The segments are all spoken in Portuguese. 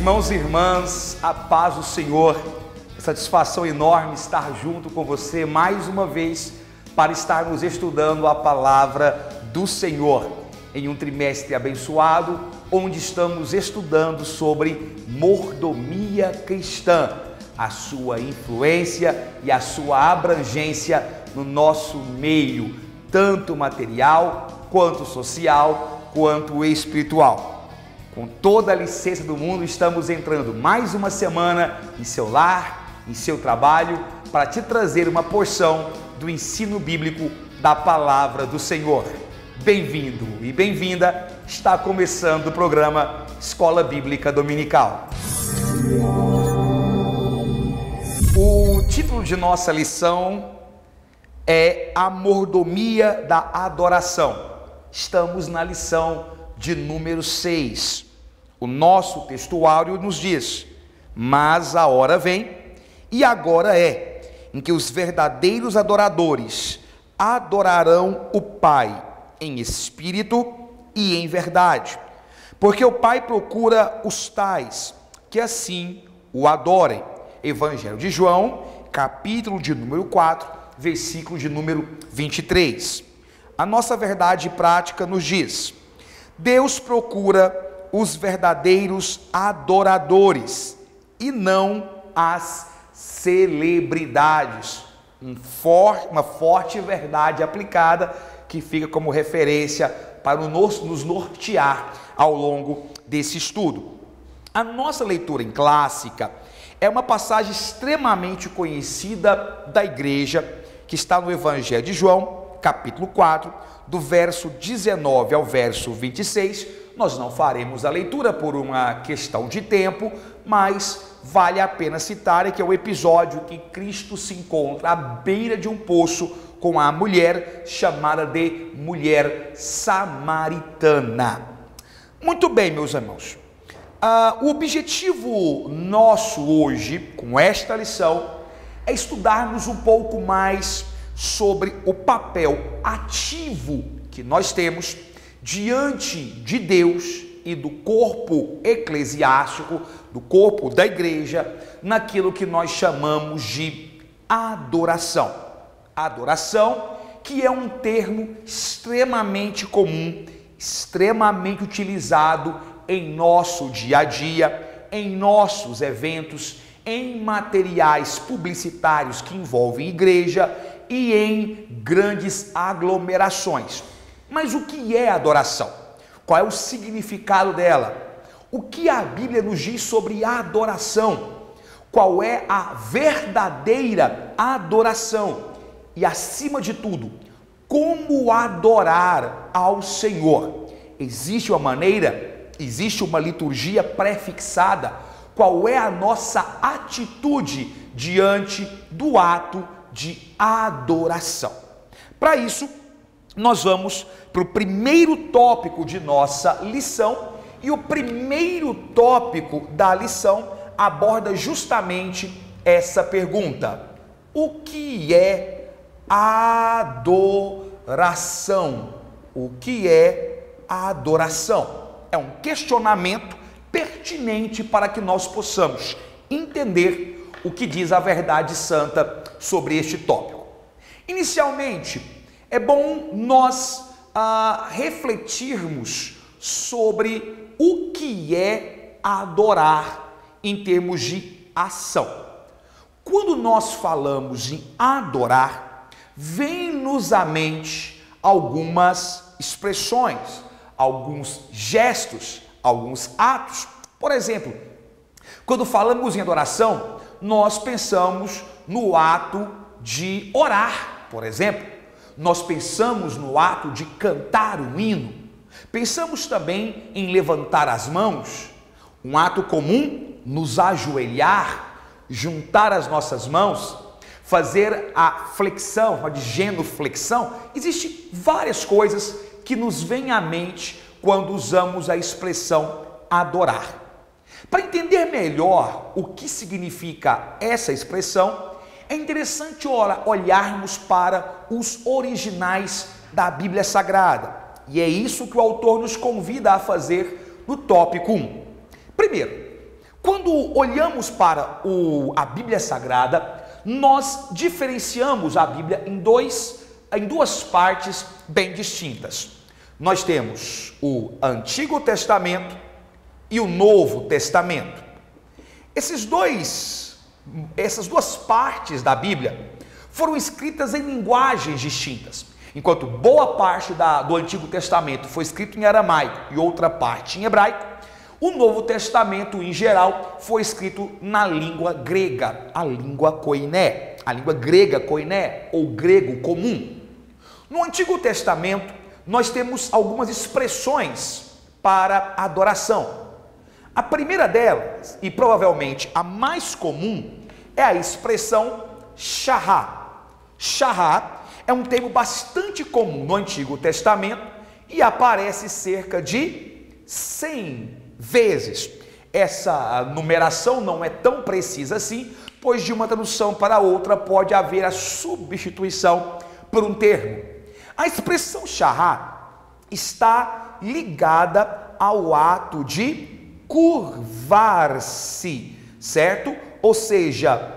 Irmãos e irmãs, a paz do Senhor, satisfação enorme estar junto com você mais uma vez para estarmos estudando a palavra do Senhor em um trimestre abençoado, onde estamos estudando sobre mordomia cristã, a sua influência e a sua abrangência no nosso meio, tanto material, quanto social, quanto espiritual. Com toda a licença do mundo, estamos entrando mais uma semana em seu lar, em seu trabalho, para te trazer uma porção do ensino bíblico da palavra do Senhor. Bem-vindo e bem-vinda, está começando o programa Escola Bíblica Dominical. O título de nossa lição é A Mordomia da Adoração. Estamos na lição de número 6. O nosso textuário nos diz: mas a hora vem, e agora é, em que os verdadeiros adoradores adorarão o Pai em espírito e em verdade, porque o Pai procura os tais que assim o adorem. Evangelho de João, capítulo de número 4, versículo de número 23. A nossa verdade prática nos diz: Deus procura os verdadeiros adoradores e não as celebridades. Uma forte verdade aplicada que fica como referência para nos nortear ao longo desse estudo. A nossa leitura em clássica é uma passagem extremamente conhecida da igreja, que está no Evangelho de João, capítulo 4, do verso 19 ao verso 26, nós não faremos a leitura por uma questão de tempo, mas vale a pena citar que é o episódio que Cristo se encontra à beira de um poço com a mulher chamada de mulher samaritana. Muito bem, meus irmãos, o objetivo nosso hoje, com esta lição, é estudarmos um pouco mais sobre o papel ativo que nós temos diante de Deus e do corpo eclesiástico, do corpo da igreja, naquilo que nós chamamos de adoração. Adoração, que é um termo extremamente comum, extremamente utilizado em nosso dia a dia, em nossos eventos, em materiais publicitários que envolvem igreja e em grandes aglomerações. Mas o que é adoração? Qual é o significado dela? O que a Bíblia nos diz sobre a adoração? Qual é a verdadeira adoração? E acima de tudo, como adorar ao Senhor? Existe uma maneira, existe uma liturgia pré-fixada? Qual é a nossa atitude diante do ato de adoração? Para isso, nós vamos para o primeiro tópico de nossa lição, e o primeiro tópico da lição aborda justamente essa pergunta: o que é adoração? O que é adoração? É um questionamento pertinente para que nós possamos entender o que diz a verdade santa sobre este tópico. Inicialmente, é bom nós refletirmos sobre o que é adorar em termos de ação. Quando nós falamos em adorar, vem-nos à mente algumas expressões, alguns gestos, alguns atos. Por exemplo, quando falamos em adoração, nós pensamos no ato de orar, por exemplo. Nós pensamos no ato de cantar um hino. Pensamos também em levantar as mãos, um ato comum, nos ajoelhar, juntar as nossas mãos, fazer a flexão, a de genuflexão. Existem várias coisas que nos vêm à mente quando usamos a expressão adorar. Para entender melhor o que significa essa expressão, é interessante olharmos para os originais da Bíblia Sagrada. E é isso que o autor nos convida a fazer no tópico 1. Primeiro, Quando olhamos para a Bíblia Sagrada, nós diferenciamos a Bíblia em duas partes bem distintas. Nós temos o Antigo Testamento e o Novo Testamento. Essas duas partes da Bíblia foram escritas em linguagens distintas. Enquanto boa parte do Antigo Testamento foi escrito em aramaico e outra parte em hebraico, o Novo Testamento, em geral, foi escrito na língua grega, a língua koiné, a língua grega koiné, ou grego comum. No Antigo Testamento, nós temos algumas expressões para adoração. A primeira delas, e provavelmente a mais comum, é a expressão shahá. Shahá é um termo bastante comum no Antigo Testamento e aparece cerca de 100 vezes. Essa numeração não é tão precisa assim, pois de uma tradução para outra pode haver a substituição por um termo. A expressão shahá está ligada ao ato de curvar-se, certo? Ou seja,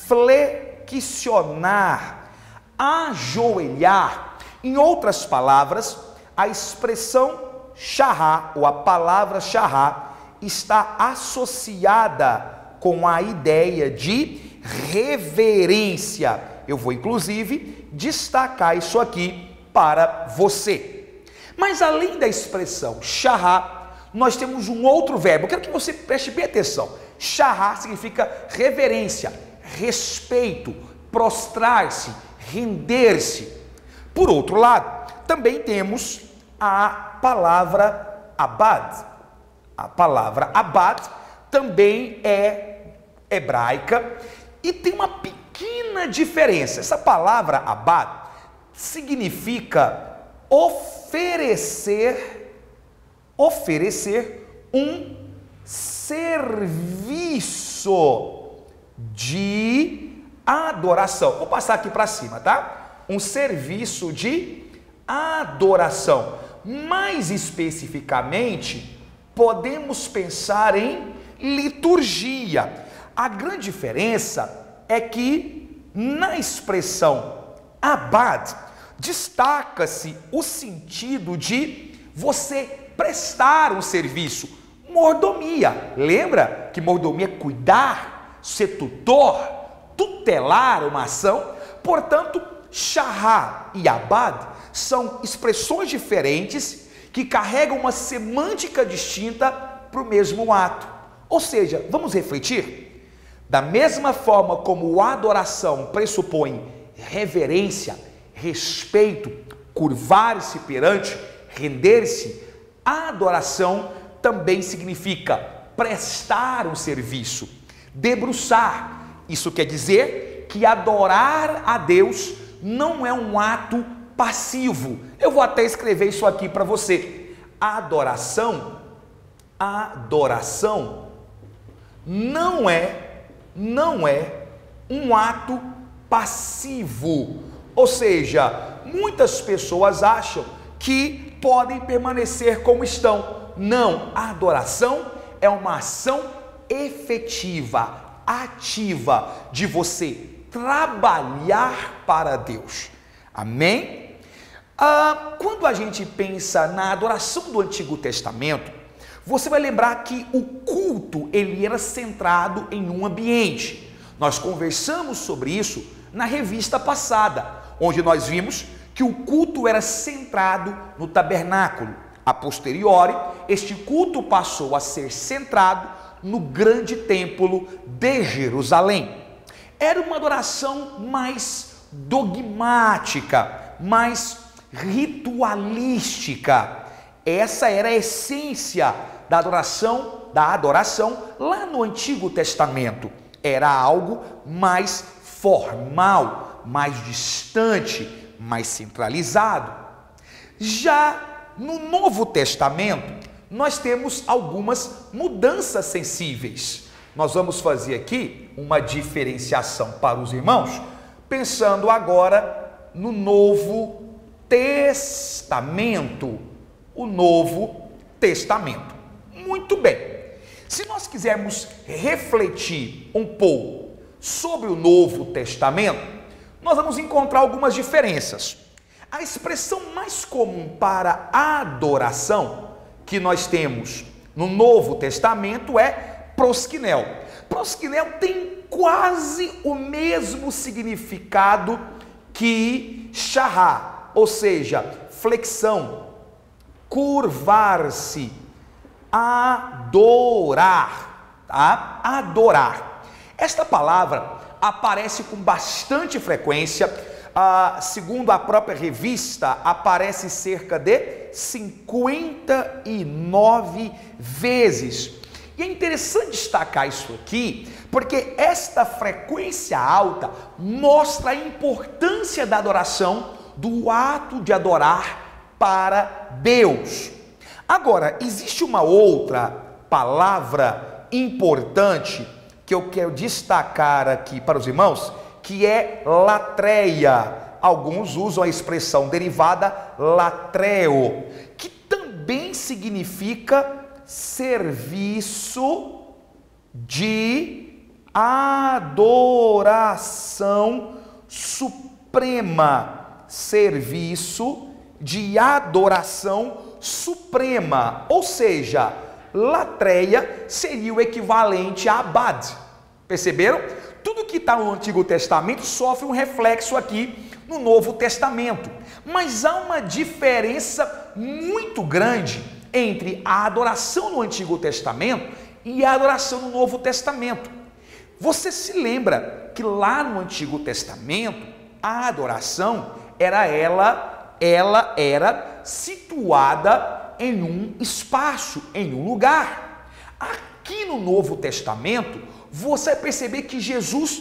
flexionar, ajoelhar. Em outras palavras, a expressão shahá, ou a palavra shahá, está associada com a ideia de reverência. Eu vou, inclusive, destacar isso aqui para você. Mas além da expressão shahá, nós temos um outro verbo. Eu quero que você preste bem atenção. Shahá significa reverência, respeito, prostrar-se, render-se. Por outro lado, também temos a palavra abad. A palavra abad também é hebraica e tem uma pequena diferença. Essa palavra abad significa oferecer um serviço de adoração. Vou passar aqui para cima, tá? Um serviço de adoração. Mais especificamente, podemos pensar em liturgia. A grande diferença é que na expressão abad destaca-se o sentido de você prestar um serviço, mordomia. Lembra que mordomia é cuidar, ser tutor, tutelar uma ação? Portanto, shahá e abad são expressões diferentes que carregam uma semântica distinta para o mesmo ato. Ou seja, vamos refletir? Da mesma forma como a adoração pressupõe reverência, respeito, curvar-se perante, render-se, a adoração também significa prestar um serviço, debruçar. Isso quer dizer que adorar a Deus não é um ato passivo. Eu vou até escrever isso aqui para você. A adoração não é um ato passivo. Ou seja, muitas pessoas acham que podem permanecer como estão. Não, a adoração é uma ação efetiva, ativa, de você trabalhar para Deus. Amém? Quando a gente pensa na adoração do Antigo Testamento, você vai lembrar que o culto ele era centrado em um ambiente. Nós conversamos sobre isso na revista passada, onde nós vimos que o culto era centrado no tabernáculo. A posteriori, este culto passou a ser centrado no grande templo de Jerusalém. Era uma adoração mais dogmática, mais ritualística. Essa era a essência da adoração lá no Antigo Testamento. Era algo mais formal, mais distante, mais centralizado. Já no Novo Testamento, nós temos algumas mudanças sensíveis. Nós vamos fazer aqui uma diferenciação para os irmãos, pensando agora no Novo Testamento. O Novo Testamento. Muito bem. Se nós quisermos refletir um pouco sobre o Novo Testamento, nós vamos encontrar algumas diferenças. A expressão mais comum para adoração que nós temos no Novo Testamento é proskinel. Proskinel tem quase o mesmo significado que chará, ou seja, flexão, curvar-se, adorar, tá? Adorar. Esta palavra aparece com bastante frequência, segundo a própria revista, aparece cerca de 59 vezes. E é interessante destacar isso aqui, porque esta frequência alta mostra a importância da adoração, do ato de adorar para Deus. Agora, existe uma outra palavra importante que eu quero destacar aqui para os irmãos, que é latreia. Alguns usam a expressão derivada latreo, que também significa serviço de adoração suprema. Serviço de adoração suprema, ou seja, latreia seria o equivalente a abad. Perceberam? Tudo que está no Antigo Testamento sofre um reflexo aqui no Novo Testamento, mas há uma diferença muito grande entre a adoração no Antigo Testamento e a adoração no Novo Testamento. Você se lembra que lá no Antigo Testamento a adoração ela era situada em um espaço, em um lugar. Aqui no Novo Testamento, você vai perceber que Jesus,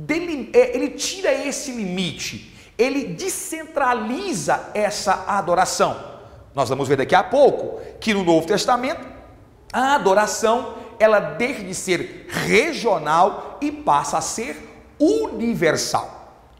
ele tira esse limite, ele descentraliza essa adoração. Nós vamos ver daqui a pouco que no Novo Testamento, a adoração, ela deixa de ser regional e passa a ser universal.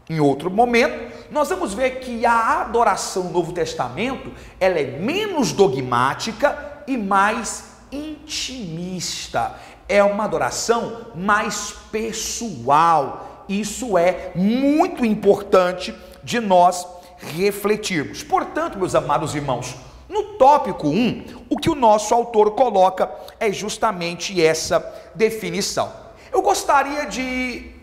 Em outro momento, nós vamos ver que a adoração no Novo Testamento, ela é menos dogmática e mais intimista. É uma adoração mais pessoal. Isso é muito importante de nós refletirmos. Portanto, meus amados irmãos, no tópico 1, o que o nosso autor coloca é justamente essa definição. Eu gostaria de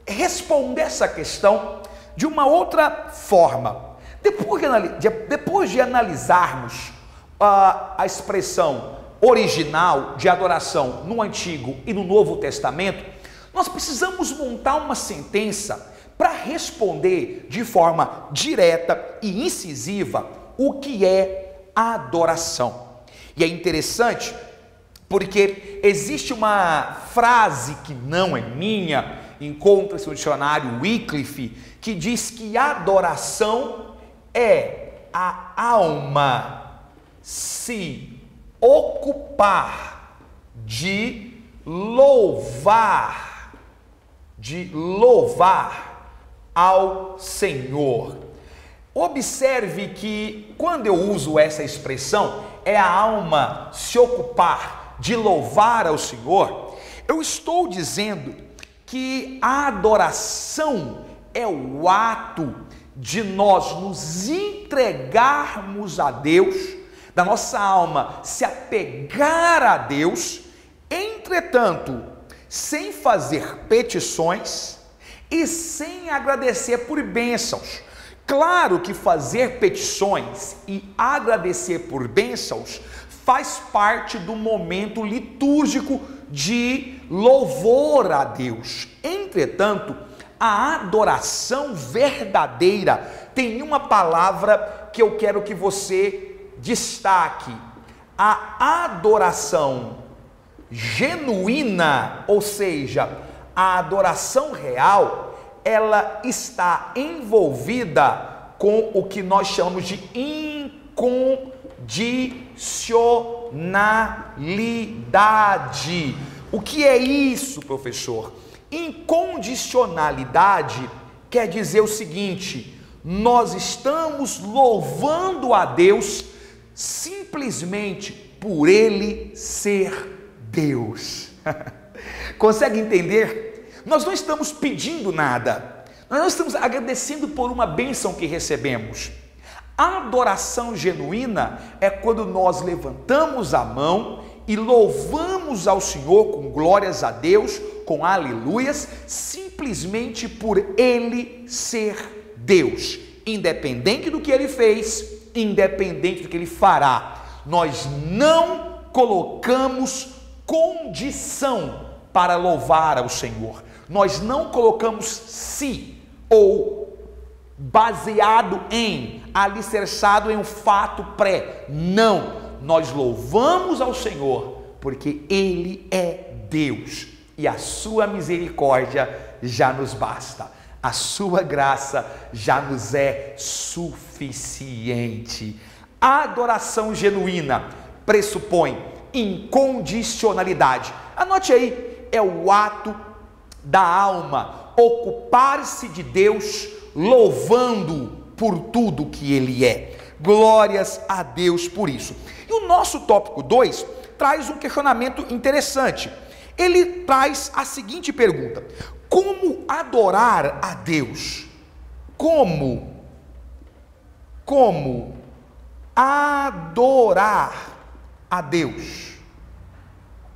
responder essa questão de uma outra forma. Depois de analisarmos a expressão original de adoração no Antigo e no Novo Testamento, nós precisamos montar uma sentença para responder de forma direta e incisiva o que é adoração. E é interessante porque existe uma frase que não é minha, encontra-se no dicionário Wycliffe, que diz que adoração é a alma se ocupar de louvar ao Senhor. Observe que quando eu uso essa expressão, é a alma se ocupar de louvar ao Senhor, eu estou dizendo que a adoração é o ato de nós nos entregarmos a Deus, da nossa alma se apegar a Deus, entretanto, sem fazer petições e sem agradecer por bênçãos. Claro que fazer petições e agradecer por bênçãos faz parte do momento litúrgico de louvor a Deus. Entretanto, a adoração verdadeira tem uma palavra que eu quero que você destaque: a adoração genuína, ou seja, a adoração real, ela está envolvida com o que nós chamamos de incondicionalidade. O que é isso, professor? Incondicionalidade quer dizer o seguinte: nós estamos louvando a Deus simplesmente por Ele ser Deus. Consegue entender? Nós não estamos pedindo nada, nós não estamos agradecendo por uma bênção que recebemos. A adoração genuína é quando nós levantamos a mão e louvamos ao Senhor com glórias a Deus, com aleluias, simplesmente por Ele ser Deus, independente do que Ele fez, independente do que Ele fará. Nós não colocamos condição para louvar ao Senhor, nós não colocamos se ou baseado em, alicerçado em um fato pré, não, nós louvamos ao Senhor porque Ele é Deus e a sua misericórdia já nos basta, a sua graça já nos é suficiente. A adoração genuína pressupõe incondicionalidade. Anote aí, é o ato da alma ocupar-se de Deus, louvando por tudo que Ele é. Glórias a Deus por isso. E o nosso tópico 2 traz um questionamento interessante. Ele traz a seguinte pergunta: como adorar a Deus? Como adorar a Deus?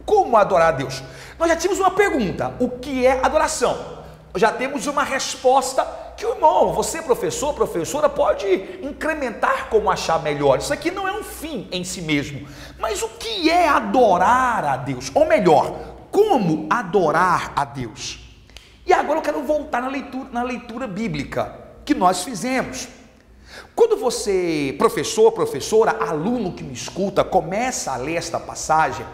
Como adorar a Deus? Nós já tínhamos uma pergunta: o que é adoração? Já temos uma resposta que o irmão, você professor, professora, pode incrementar como achar melhor. Isso aqui não é um fim em si mesmo. Mas o que é adorar a Deus? Ou melhor, como adorar a Deus? E agora eu quero voltar na leitura bíblica que nós fizemos. Quando você, professor, professora, aluno que me escuta, começa a ler esta passagem,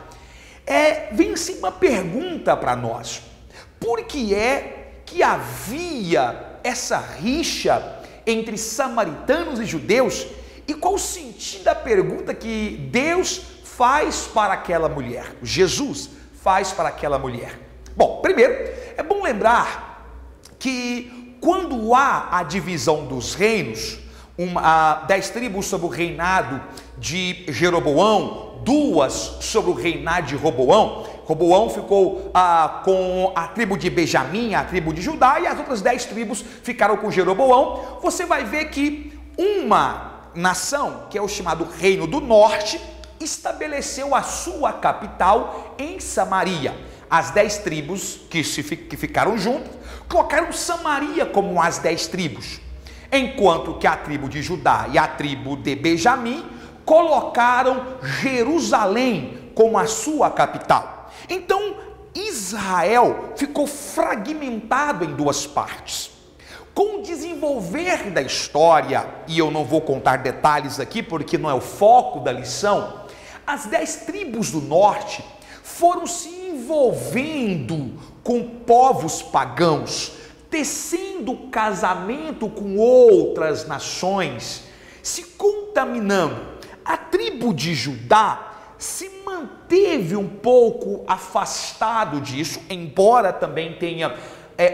vem assim uma pergunta para nós: por que é que havia essa rixa entre samaritanos e judeus? E qual o sentido da pergunta que Deus faz para aquela mulher, Jesus faz para aquela mulher? Bom, primeiro, é bom lembrar que quando há a divisão dos reinos, 10 tribos sobre o reinado de Jeroboão, 2 sobre o reinado de Roboão. Roboão ficou com a tribo de Benjamim, a tribo de Judá, e as outras 10 tribos ficaram com Jeroboão. Você vai ver que uma nação, que é o chamado Reino do Norte, estabeleceu a sua capital em Samaria. As 10 tribos que ficaram juntas colocaram Samaria como as 10 tribos, enquanto que a tribo de Judá e a tribo de Benjamim colocaram Jerusalém como a sua capital. Então Israel ficou fragmentado em 2 partes. Com o desenvolver da história, e eu não vou contar detalhes aqui porque não é o foco da lição, as 10 tribos do norte foram se envolvendo com povos pagãos, tecendo casamento com outras nações, se contaminando. A tribo de Judá se manteve um pouco afastado disso, embora também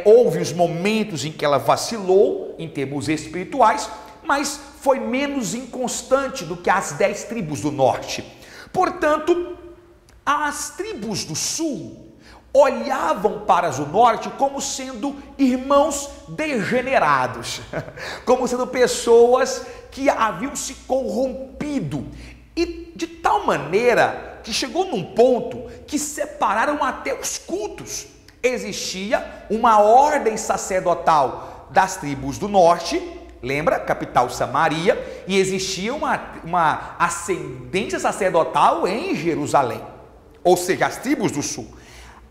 houve os momentos em que ela vacilou em termos espirituais, mas foi menos inconstante do que as 10 tribos do norte. Portanto, as tribos do sul olhavam para as do norte como sendo irmãos degenerados, como sendo pessoas que haviam se corrompido, e de tal maneira que chegou num ponto que separaram até os cultos. Existia uma ordem sacerdotal das tribos do norte, lembra? Capital Samaria, e existia uma ascendência sacerdotal em Jerusalém, ou seja, as tribos do sul.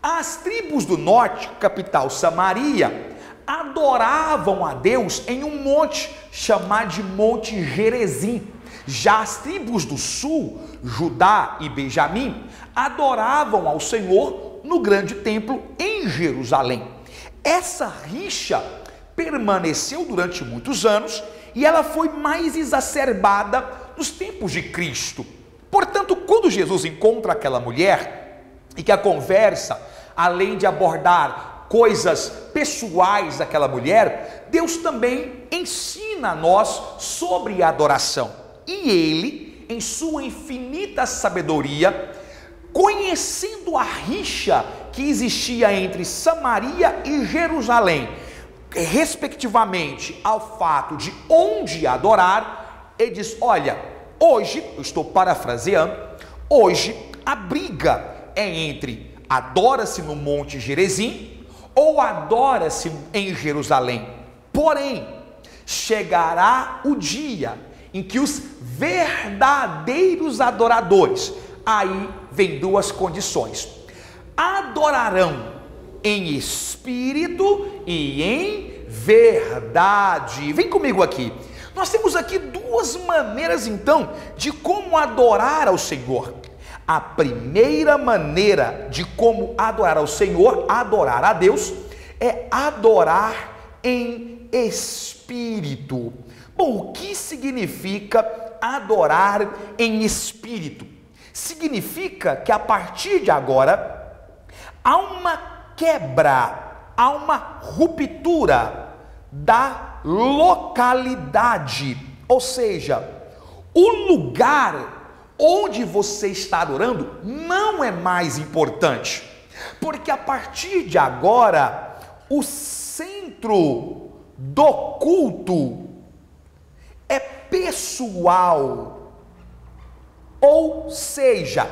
As tribos do norte, capital Samaria, adoravam a Deus em um monte chamado de Monte Gerizim. Já as tribos do sul, Judá e Benjamim, adoravam ao Senhor no grande templo em Jerusalém. Essa rixa permaneceu durante muitos anos e ela foi mais exacerbada nos tempos de Cristo. Portanto, quando Jesus encontra aquela mulher e que a conversa, além de abordar coisas pessoais daquela mulher, Deus também ensina a nós sobre a adoração. E Ele, em sua infinita sabedoria, conhecendo a rixa que existia entre Samaria e Jerusalém, respectivamente ao fato de onde adorar, ele diz: olha, hoje, eu estou parafraseando, hoje a briga é entre adora-se no Monte Gerizim ou adora-se em Jerusalém. Porém, chegará o dia em que os verdadeiros adoradores, aí vem duas condições: adorarão em espírito e em verdade. Vem comigo aqui. Nós temos aqui duas maneiras então de como adorar ao Senhor. A primeira maneira de como adorar ao Senhor, adorar a Deus, é adorar em espírito. Bom, o que significa adorar em espírito? Significa que a partir de agora há uma quebra, há uma ruptura da localidade, ou seja, o lugar onde você está adorando não é mais importante, porque a partir de agora o centro do culto é pessoal. Ou seja,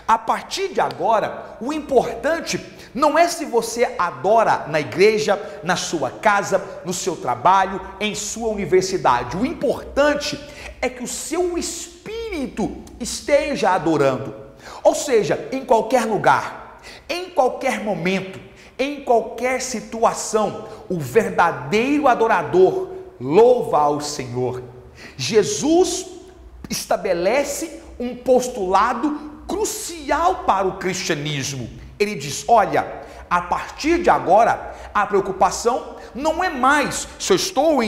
a partir de agora, o importante não é se você adora na igreja, na sua casa, no seu trabalho, em sua universidade. O importante é que o seu espírito esteja adorando. Ou seja, em qualquer lugar, em qualquer momento, em qualquer situação, o verdadeiro adorador louva ao Senhor. Jesus estabelece um postulado crucial para o cristianismo. Ele diz: olha, a partir de agora, a preocupação não é mais se eu estou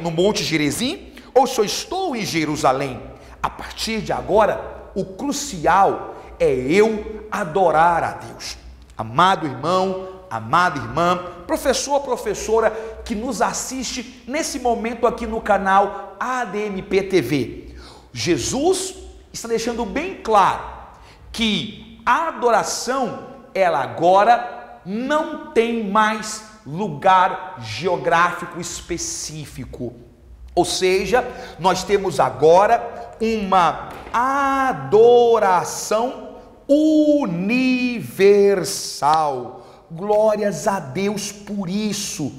no Monte Gerizim ou se eu estou em Jerusalém. A partir de agora, o crucial é eu adorar a Deus. Amado irmão, amada irmã, professor, professora que nos assiste nesse momento aqui no canal ADMP TV, Jesus está deixando bem claro que a adoração, ela agora não tem mais lugar geográfico específico. Ou seja, nós temos agora uma adoração universal. Glórias a Deus por isso.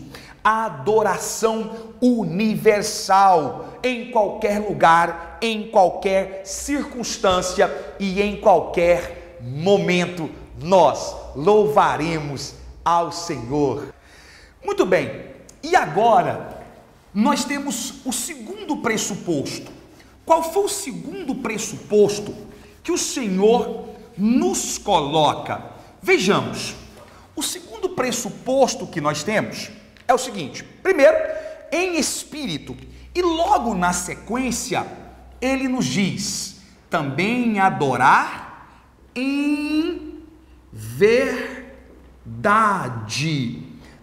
Adoração universal, em qualquer lugar, em qualquer circunstância e em qualquer momento, nós louvaremos ao Senhor. Muito bem, e agora nós temos o segundo pressuposto. Qual foi o segundo pressuposto que o Senhor nos coloca? Vejamos, o segundo pressuposto que nós temos é o seguinte: primeiro, em espírito, e logo na sequência, ele nos diz, também adorar em verdade.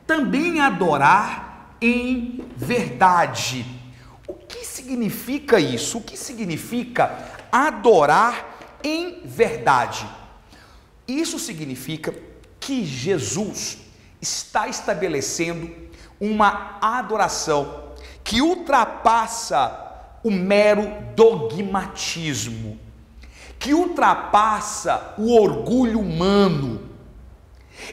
Também adorar em verdade. O que significa isso? O que significa adorar em verdade? Isso significa que Jesus está estabelecendo uma adoração que ultrapassa o mero dogmatismo, que ultrapassa o orgulho humano.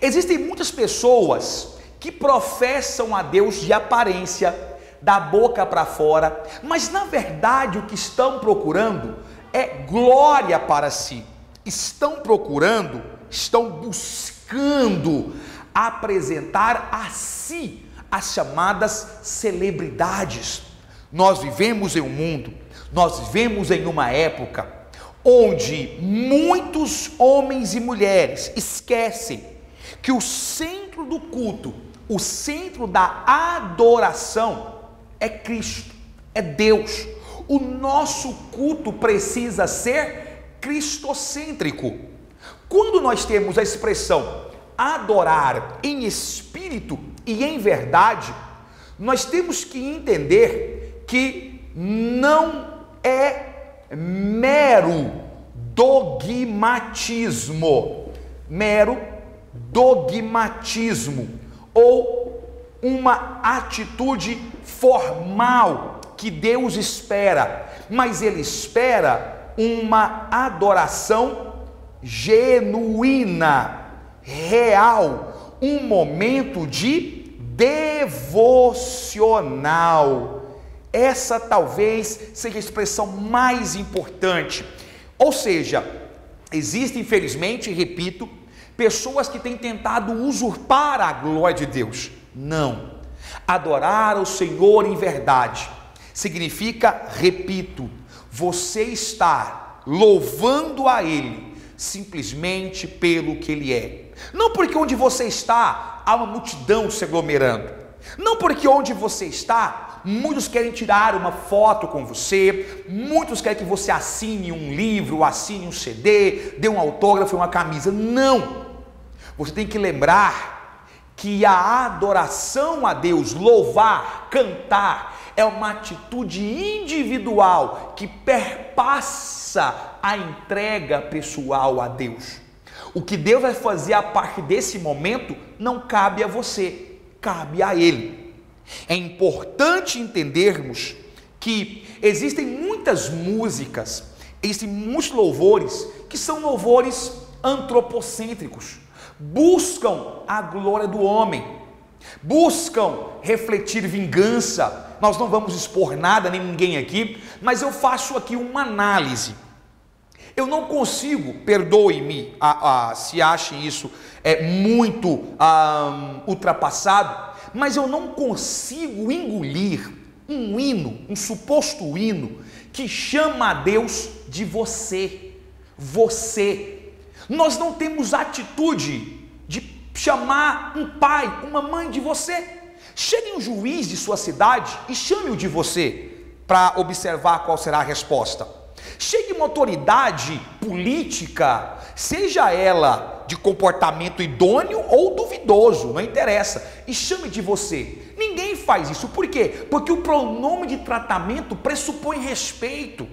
Existem muitas pessoas que professam a Deus de aparência, da boca para fora, mas na verdade o que estão procurando é glória para si. Estão buscando apresentar a si as chamadas celebridades. Nós vivemos em um mundo, nós vivemos em uma época onde muitos homens e mulheres esquecem que o centro do culto, o centro da adoração é Cristo, é Deus. O nosso culto precisa ser cristocêntrico. Quando nós temos a expressão adorar em espírito e em verdade, nós temos que entender que não é mero dogmatismo, mero dogmatismo, ou uma atitude formal que Deus espera, mas Ele espera uma adoração genuína, real, um momento de devocional. Essa talvez seja a expressão mais importante. Ou seja, existem, infelizmente, repito, pessoas que têm tentado usurpar a glória de Deus. Não. Adorar o Senhor em verdade significa, repito, você estar louvando a Ele simplesmente pelo que Ele é. Não porque onde você está há uma multidão se aglomerando. Não porque onde você está muitos querem tirar uma foto com você, muitos querem que você assine um livro, assine um CD, dê um autógrafo, uma camisa. Não! Você tem que lembrar que a adoração a Deus, louvar, cantar, é uma atitude individual que perpassa a entrega pessoal a Deus. O que Deus vai fazer a partir desse momento não cabe a você, cabe a Ele. É importante entendermos que existem muitas músicas, existem muitos louvores que são louvores antropocêntricos, buscam a glória do homem, buscam refletir vingança. Nós não vamos expor nada nem ninguém aqui, mas eu faço aqui uma análise. Eu não consigo, perdoe-me se achem isso muito ultrapassado, mas eu não consigo engolir um hino, um suposto hino, que chama a Deus de você. Você. Nós não temos atitude de chamar um pai, uma mãe de você. Chegue um juiz de sua cidade e chame-o de você, para observar qual será a resposta. Chegue uma autoridade política, seja ela de comportamento idôneo ou duvidoso, não interessa, e chame de você. Ninguém faz isso. Por quê? Porque o pronome de tratamento pressupõe respeito,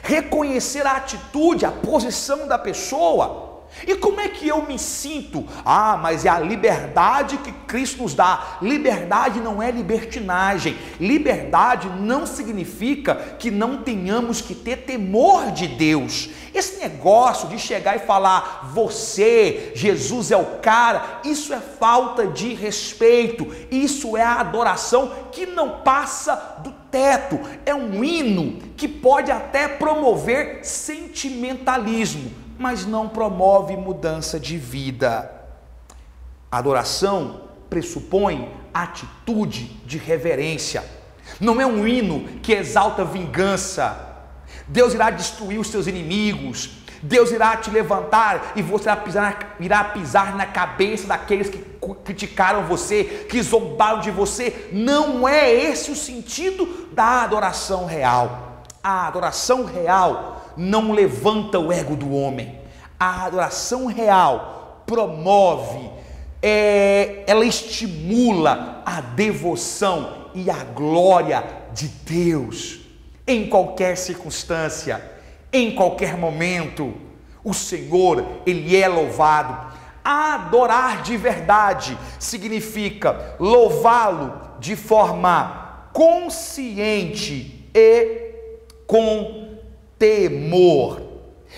reconhecer a atitude, a posição da pessoa. E como é que eu me sinto? Mas é a liberdade que Cristo nos dá. Liberdade não é libertinagem. Liberdade não significa que não tenhamos que ter temor de Deus. Esse negócio de chegar e falar, você, Jesus é o cara, isso é falta de respeito. Isso é a adoração que não passa do teto. É um hino que pode até promover sentimentalismo, mas não promove mudança de vida. A adoração pressupõe atitude de reverência. Não é um hino que exalta vingança. Deus irá destruir os seus inimigos. Deus irá te levantar e você irá pisar na cabeça daqueles que criticaram você, que zombaram de você. Não é esse o sentido da adoração real. A adoração real não levanta o ego do homem. A adoração real promove, ela estimula a devoção e a glória de Deus. Em qualquer circunstância, em qualquer momento, o Senhor, Ele é louvado. Adorar de verdade significa louvá-lo de forma consciente e com temor.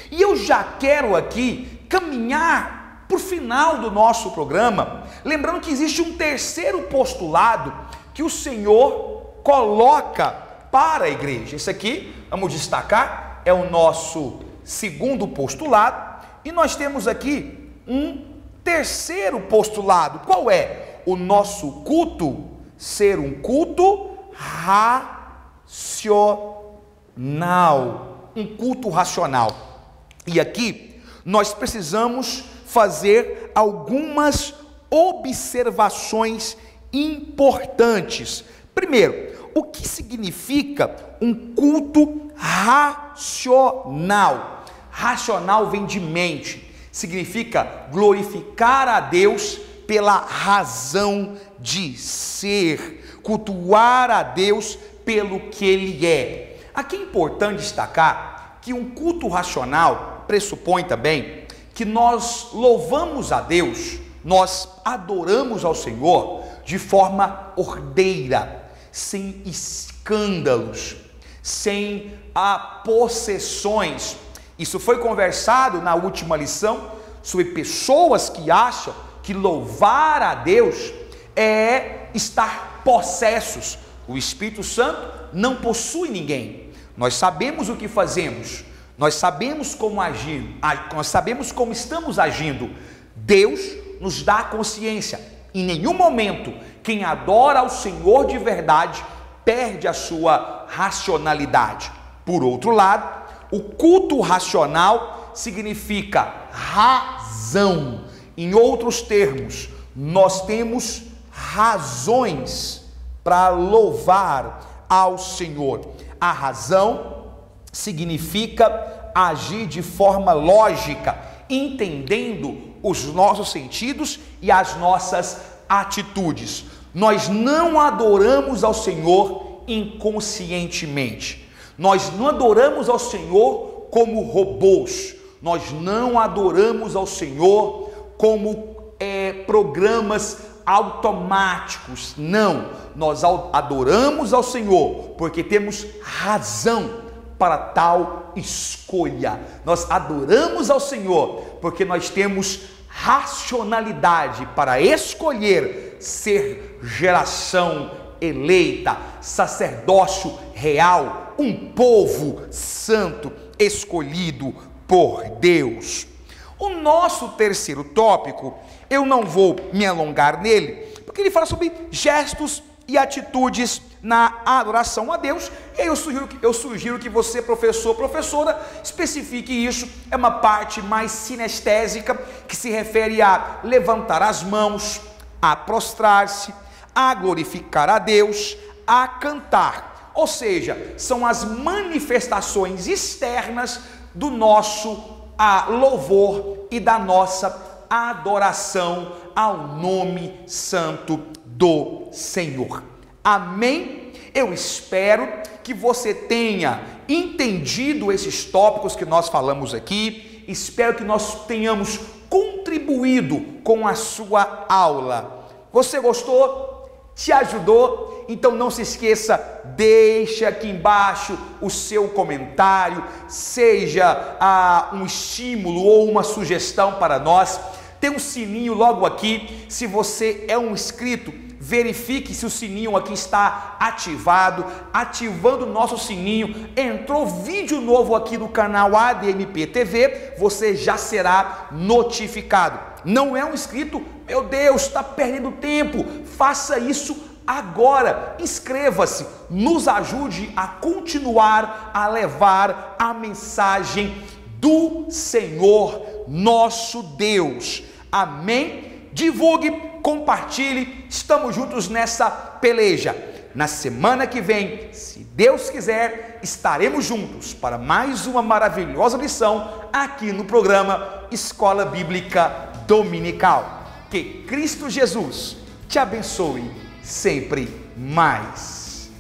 E eu já quero aqui caminhar para o final do nosso programa, lembrando que existe um terceiro postulado que o Senhor coloca para a igreja. Esse aqui, vamos destacar, é o nosso segundo postulado, e nós temos aqui um terceiro postulado. Qual é? O nosso culto ser um culto racional. Um culto racional. E aqui nós precisamos fazer algumas observações importantes. Primeiro, o que significa um culto racional? Racional vem de mente, significa glorificar a Deus pela razão de ser, cultuar a Deus pelo que Ele é. Aqui é importante destacar que um culto racional pressupõe também que nós louvamos a Deus, nós adoramos ao Senhor de forma ordeira, sem escândalos, sem possessões. Isso foi conversado na última lição sobre pessoas que acham que louvar a Deus é estar possessos. O Espírito Santo não possui ninguém. Nós sabemos o que fazemos, nós sabemos como agir, nós sabemos como estamos agindo. Deus nos dá consciência. Em nenhum momento quem adora ao Senhor de verdade perde a sua racionalidade. Por outro lado, o culto racional significa razão. Em outros termos, nós temos razões para louvar ao Senhor. A razão significa agir de forma lógica, entendendo os nossos sentidos e as nossas atitudes. Nós não adoramos ao Senhor inconscientemente. Nós não adoramos ao Senhor como robôs. Nós não adoramos ao Senhor como programas automáticos. Não, nós adoramos ao Senhor porque temos razão para tal escolha. Nós adoramos ao Senhor porque nós temos racionalidade para escolher ser geração eleita, sacerdócio real, um povo santo escolhido por Deus. O nosso terceiro tópico, eu não vou me alongar nele, porque ele fala sobre gestos e atitudes na adoração a Deus. E aí eu sugiro que você, professor, professora, especifique isso. É uma parte mais sinestésica, que se refere a levantar as mãos, a prostrar-se, a glorificar a Deus, a cantar. Ou seja, são as manifestações externas do nosso louvor e da nossa adoração ao nome santo do Senhor. Amém? Eu espero que você tenha entendido esses tópicos que nós falamos aqui. Espero que nós tenhamos contribuído com a sua aula. Você gostou? Te ajudou? Então não se esqueça, deixa aqui embaixo o seu comentário, seja um estímulo ou uma sugestão para nós. Tem um sininho logo aqui. Se você é um inscrito, verifique se o sininho aqui está ativado. Ativando o nosso sininho, entrou vídeo novo aqui no canal ADMP TV, você já será notificado. Não é um inscrito? Meu Deus, está perdendo tempo. Faça isso agora. Inscreva-se, nos ajude a continuar a levar a mensagem do Senhor nosso Deus. Amém? Divulgue, compartilhe, estamos juntos nessa peleja. Na semana que vem, se Deus quiser, estaremos juntos para mais uma maravilhosa lição aqui no programa Escola Bíblica Dominical. Que Cristo Jesus te abençoe sempre mais.